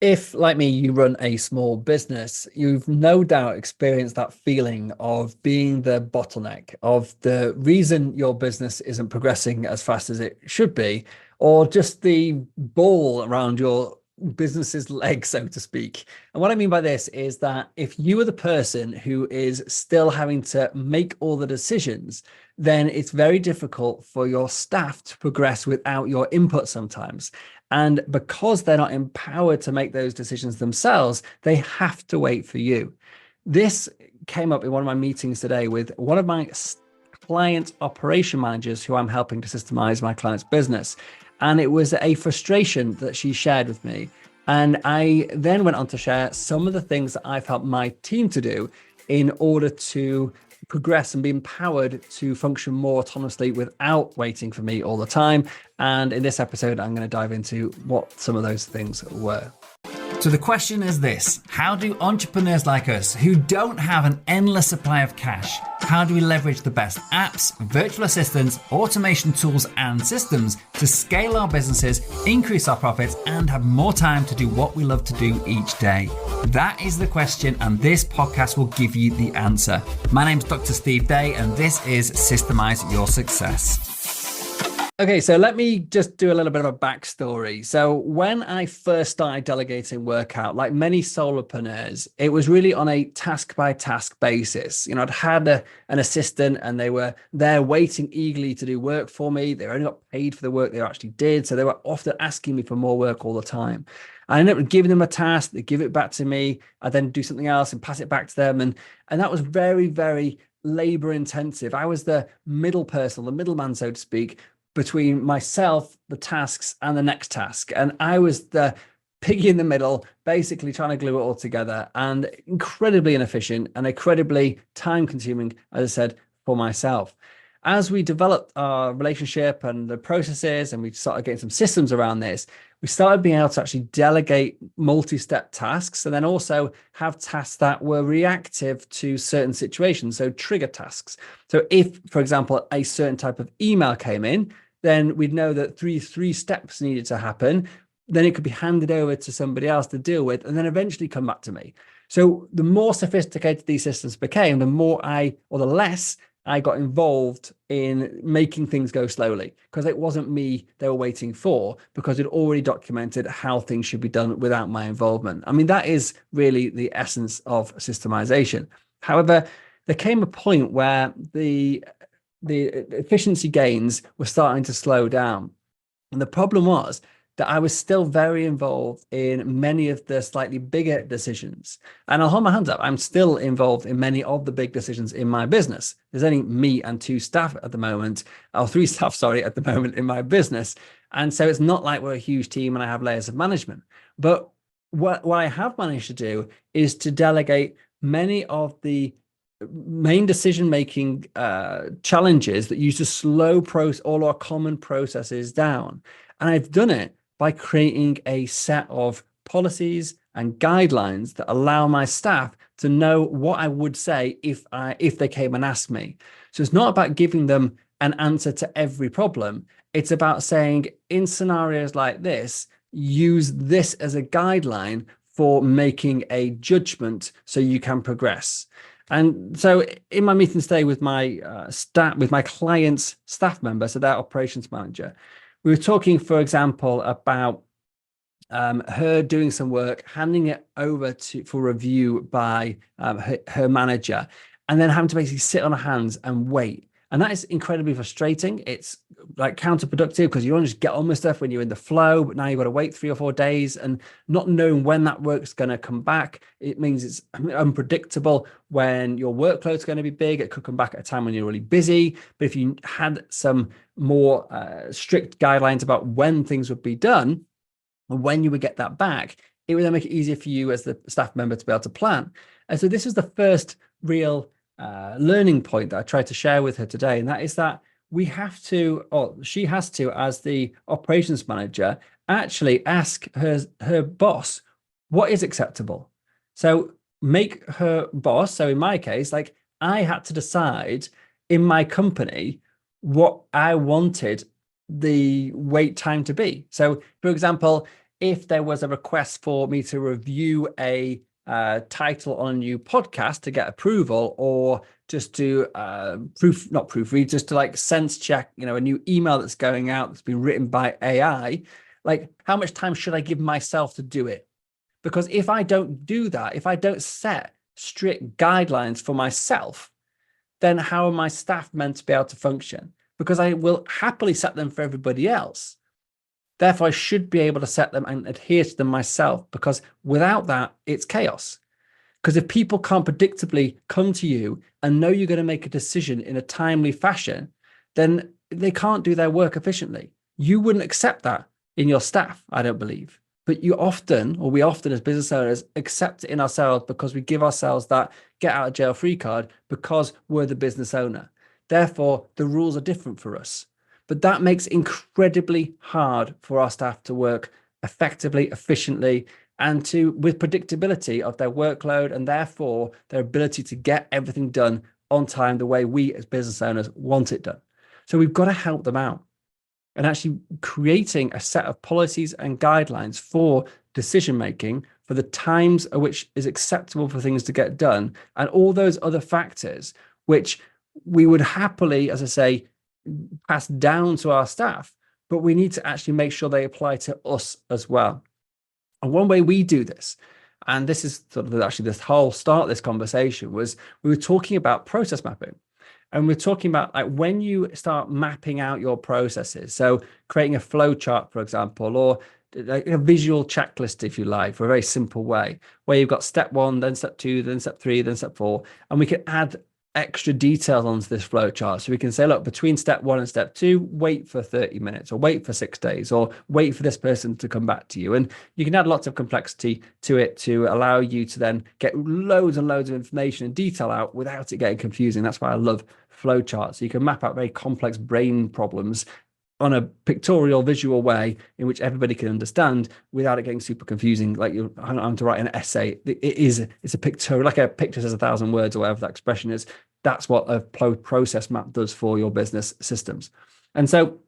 If, like me, you run a small business, you've no doubt experienced that feeling of being the bottleneck, of the reason your business isn't progressing as fast as it should be, or just the ball around your business's leg, so to speak. And what I mean by this is that if you are the person who is still having to make all the decisions, then it's very difficult for your staff to progress without your input sometimes. And because they're not empowered to make those decisions themselves, they have to wait for you. This came up in one of my meetings today with one of my client operation managers who I'm helping to systemize my client's business. And it was a frustration that she shared with me. And I then went on to share some of the things that I've helped my team to do in order to progress and be empowered to function more autonomously without waiting for me all the time. And in this episode, I'm going to dive into what some of those things were. So the question is this: how do entrepreneurs like us who don't have an endless supply of cash, how do we leverage the best apps, virtual assistants, automation tools and systems to scale our businesses, increase our profits and have more time to do what we love to do each day? That is the question, and this podcast will give you the answer. My name's Dr. Steve Day and this is Systemize Your Success. Okay, so let me just do a little bit of a backstory. So when I first started delegating work out, like many solopreneurs, it was really on a task by task basis. You know, I'd had an assistant and they were there waiting eagerly to do work for me. They only got paid for the work they actually did. So they were often asking me for more work all the time. I ended up giving them a task, they give it back to me. I then do something else and pass it back to them. And that was very, very labor intensive. I was the middle person, the middleman, so to speak, between myself, the tasks, and the next task. And I was the piggy in the middle, basically trying to glue it all together, and incredibly inefficient and incredibly time consuming, as I said, for myself. As we developed our relationship and the processes, and we started getting some systems around this, we started being able to actually delegate multi-step tasks and then also have tasks that were reactive to certain situations. So trigger tasks. So if, for example, a certain type of email came in, then we'd know that three steps needed to happen. Then it could be handed over to somebody else to deal with, and then eventually come back to me. So the more sophisticated these systems became, the less I got involved in making things go slowly, because it wasn't me they were waiting for, because it already documented how things should be done without my involvement. I mean, that is really the essence of systemization. However, there came a point where the efficiency gains were starting to slow down. And the problem was that I was still very involved in many of the slightly bigger decisions. And I'll hold my hands up, I'm still involved in many of the big decisions in my business. There's only me and two staff at the moment, or three staff, sorry, at the moment in my business. And so it's not like we're a huge team and I have layers of management. But what I have managed to do is to delegate many of the main decision-making challenges that use to slow all our common processes down. And I've done it by creating a set of policies and guidelines that allow my staff to know what I would say if they came and asked me. So it's not about giving them an answer to every problem. It's about saying, in scenarios like this, use this as a guideline for making a judgment so you can progress. And so in my meeting today with my client's staff member, so their operations manager, we were talking, for example, about her doing some work, handing it over for review by her manager, and then having to basically sit on her hands and wait. And that is incredibly frustrating. It's like counterproductive, because you want to just get on with stuff when you're in the flow, but now you've got to wait 3 or 4 days, and not knowing when that work's going to come back. It means it's unpredictable when your workload's going to be big. It could come back at a time when you're really busy. But if you had some more strict guidelines about when things would be done and when you would get that back, it would then make it easier for you as the staff member to be able to plan. And so this is the first real learning point that I tried to share with her today, and that is that we have to, or she has to, as the operations manager, actually ask her boss what is acceptable. So make her boss, so in my case, like, I had to decide in my company what I wanted the wait time to be. So, for example, if there was a request for me to review a title on a new podcast to get approval, or just to not proofread, just to like sense check, a new email that's going out that's been written by AI, like how much time should I give myself to do it? Because if I don't do that, if I don't set strict guidelines for myself, then how are my staff meant to be able to function? Because I will happily set them for everybody else. Therefore, I should be able to set them and adhere to them myself, because without that, it's chaos. Because if people can't predictably come to you and know you're going to make a decision in a timely fashion, then they can't do their work efficiently. You wouldn't accept that in your staff, I don't believe. But we often as business owners accept it in ourselves, because we give ourselves that get out of jail free card because we're the business owner. Therefore, the rules are different for us. But that makes it incredibly hard for our staff to work effectively, efficiently, and with predictability of their workload, and therefore their ability to get everything done on time the way we as business owners want it done. So we've got to help them out, and actually creating a set of policies and guidelines for decision making, for the times at which is acceptable for things to get done, and all those other factors which we would happily, as I say, pass down to our staff, but we need to actually make sure they apply to us as well. And one way we do this, and this is sort of actually this whole start of this conversation, was we were talking about process mapping. And we're talking about like when you start mapping out your processes, so creating a flow chart, for example, or like a visual checklist, if you like, for a very simple way, where you've got step 1, then step 2, then step 3, then step 4, and we can add extra details onto this flow chart. So we can say, look, between step 1 and step 2, wait for 30 minutes, or wait for 6 days, or wait for this person to come back to you. And you can add lots of complexity to it to allow you to then get loads and loads of information and detail out without it getting confusing. That's why I love flow charts. So you can map out very complex brain problems on a pictorial, visual way in which everybody can understand without it getting super confusing. Like you're having to write an essay. It's a pictorial, like a picture says 1,000 words, or whatever that expression is. That's what a process map does for your business systems. And so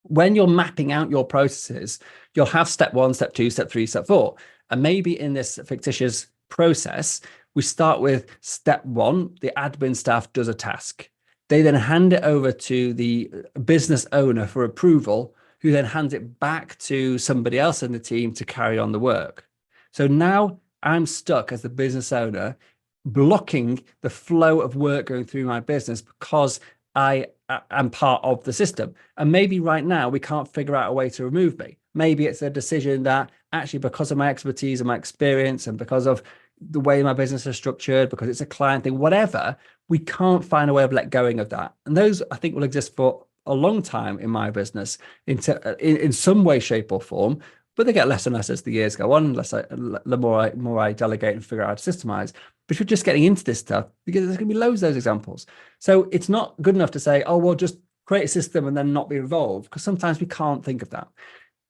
when you're mapping out your processes, you'll have step 1, step 2, step 3, step 4. And maybe in this fictitious process, we start with step 1, the admin staff does a task. They then hand it over to the business owner for approval, who then hands it back to somebody else in the team to carry on the work. So now I'm stuck as the business owner, blocking the flow of work going through my business because I am part of the system. And maybe right now we can't figure out a way to remove me. Maybe it's a decision that actually, because of my expertise and my experience, and because of the way my business is structured, because it's a client thing, whatever, we can't find a way of let going of that. And those, I think, will exist for a long time in my business in some way, shape or form, but they get less and less as the years go on, the more I delegate and figure out how to systemize. But if you're just getting into this stuff, because there's going to be loads of those examples. So it's not good enough to say, oh, well, just create a system and then not be involved, because sometimes we can't think of that.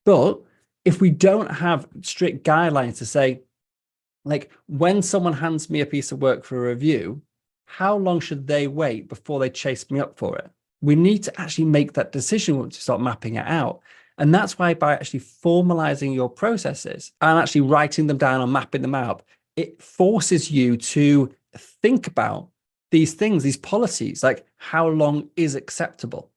But if we don't have strict guidelines to say, like, when someone hands me a piece of work for a review, how long should they wait before they chase me up for it? We need to actually make that decision once you start mapping it out. And that's why, by actually formalizing your processes and actually writing them down and mapping them out, it forces you to think about these things, these policies, like how long is acceptable.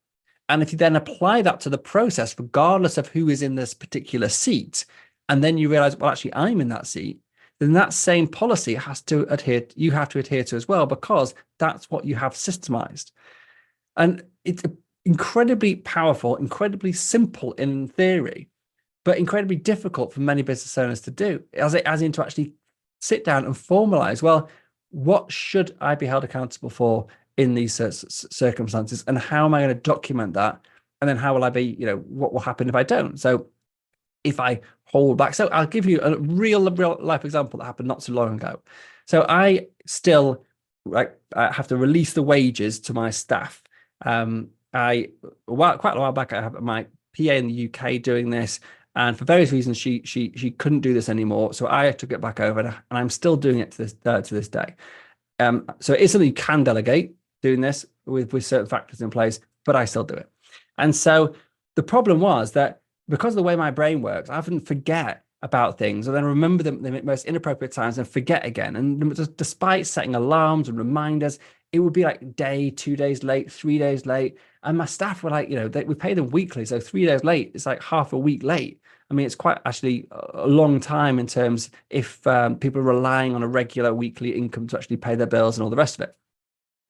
And if you then apply that to the process, regardless of who is in this particular seat, and then you realize, well, actually, I'm in that seat, then that same policy you have to adhere to as well, because that's what you have systemized. And it's incredibly powerful, incredibly simple in theory, but incredibly difficult for many business owners to do, as in to actually sit down and formalize, well, what should I be held accountable for in these circumstances, and how am I going to document that? And then how will I be, what will happen if I don't? So if I hold back, so I'll give you a real life example that happened not so long ago. So I still I have to release the wages to my staff. Quite a while back, I have my PA in the UK doing this, and for various reasons, she couldn't do this anymore. So I took it back over, and I'm still doing it to this day. So it's something you can delegate, doing this with certain factors in place, but I still do it. And so the problem was that because of the way my brain works, I often forget about things and then remember them at the most inappropriate times and forget again. And despite setting alarms and reminders, it would be like day, 2 days late, 3 days late. And my staff were like, we pay them weekly. So 3 days late, it's like half a week late. I mean, it's quite actually a long time in terms if people are relying on a regular weekly income to actually pay their bills and all the rest of it.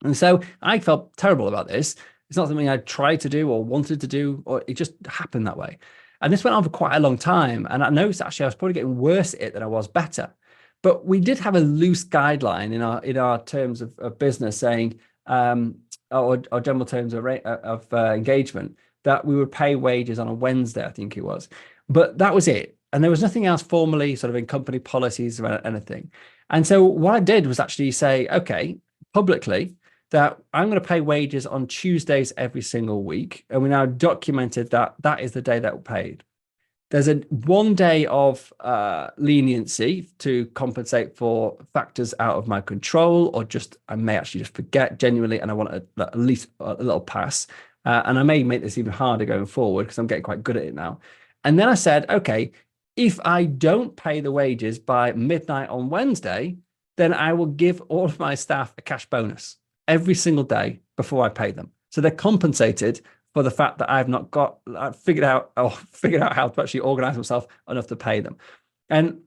And so I felt terrible about this. It's not something I tried to do or wanted to do, or it just happened that way. And this went on for quite a long time. And I noticed actually I was probably getting worse at it than I was better. But we did have a loose guideline in our terms of business saying, or general terms of engagement, that we would pay wages on a Wednesday, I think it was. But that was it. And there was nothing else formally sort of in company policies or anything. And so what I did was actually say, okay, publicly, that I'm going to pay wages on Tuesdays every single week. And we now documented that that is the day that we're paid. There's 1 day of leniency to compensate for factors out of my control, or just I may actually just forget genuinely, and I want at least a little pass. And I may make this even harder going forward because I'm getting quite good at it now. And then I said, okay, if I don't pay the wages by midnight on Wednesday, then I will give all of my staff a cash bonus every single day before I pay them. So they're compensated for the fact that I've figured out how to actually organize myself enough to pay them. And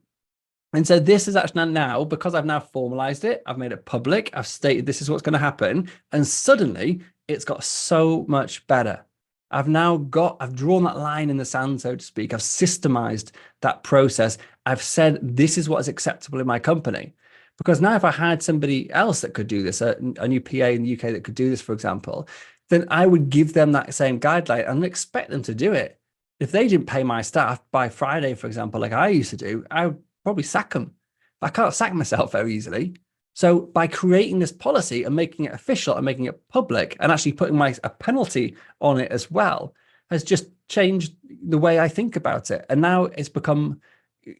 so this is actually now, because I've now formalized it, I've made it public, I've stated this is what's going to happen. And suddenly it's got so much better. I've drawn that line in the sand, so to speak. I've systemized that process. I've said, this is what is acceptable in my company. Because now if I had somebody else that could do this, a new PA in the UK that could do this, for example, then I would give them that same guideline and expect them to do it. If they didn't pay my staff by Friday, for example, like I used to do, I would probably sack them. I can't sack myself very easily. So by creating this policy and making it official and making it public and actually putting a penalty on it as well, has just changed the way I think about it. And now it's become,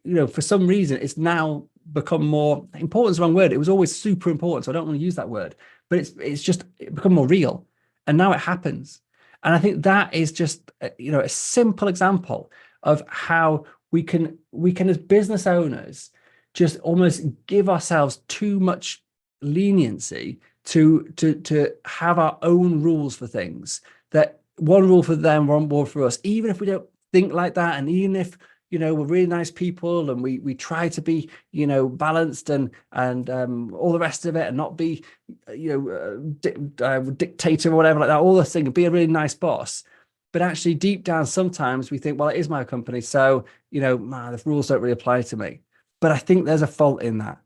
for some reason, it's now become more important is the wrong word. It was always super important, so I don't want to use that word, but it's become more real. And now it happens. And I think that is just, a simple example of how we can as business owners just almost give ourselves too much leniency to have our own rules for things, that one rule for them, one rule for us, even if we don't think like that. And even if, we're really nice people and we try to be, balanced and all the rest of it, and not be, dictator or whatever like that, all this thing, be a really nice boss. But actually deep down, sometimes we think, well, it is my company. So, the rules don't really apply to me. But I think there's a fault in that.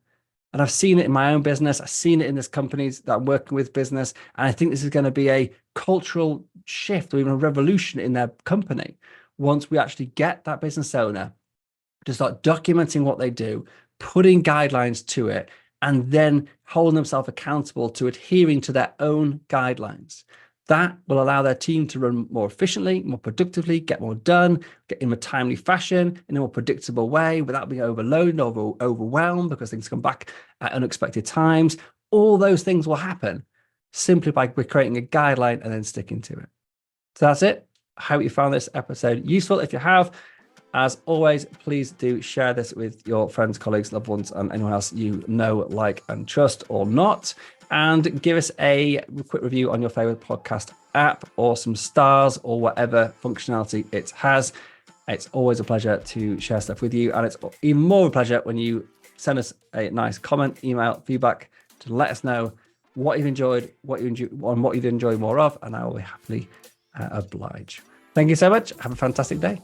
And I've seen it in my own business. I've seen it in this companies that I'm working with business. And I think this is going to be a cultural shift or even a revolution in their company once we actually get that business owner to start documenting what they do, putting guidelines to it, and then holding themselves accountable to adhering to their own guidelines. That will allow their team to run more efficiently, more productively, get more done, get in a timely fashion, in a more predictable way, without being overloaded or overwhelmed because things come back at unexpected times. All those things will happen simply by creating a guideline and then sticking to it. So that's it. I hope you found this episode useful. If you have, as always, please do share this with your friends, colleagues, loved ones, and anyone else you know, like, and trust or not. And give us a quick review on your favorite podcast app or some stars or whatever functionality it has. It's always a pleasure to share stuff with you. And it's even more of a pleasure when you send us a nice comment, email, feedback to let us know what you've enjoyed, what you'd enjoy more of. And I will happily oblige. Thank you so much. Have a fantastic day.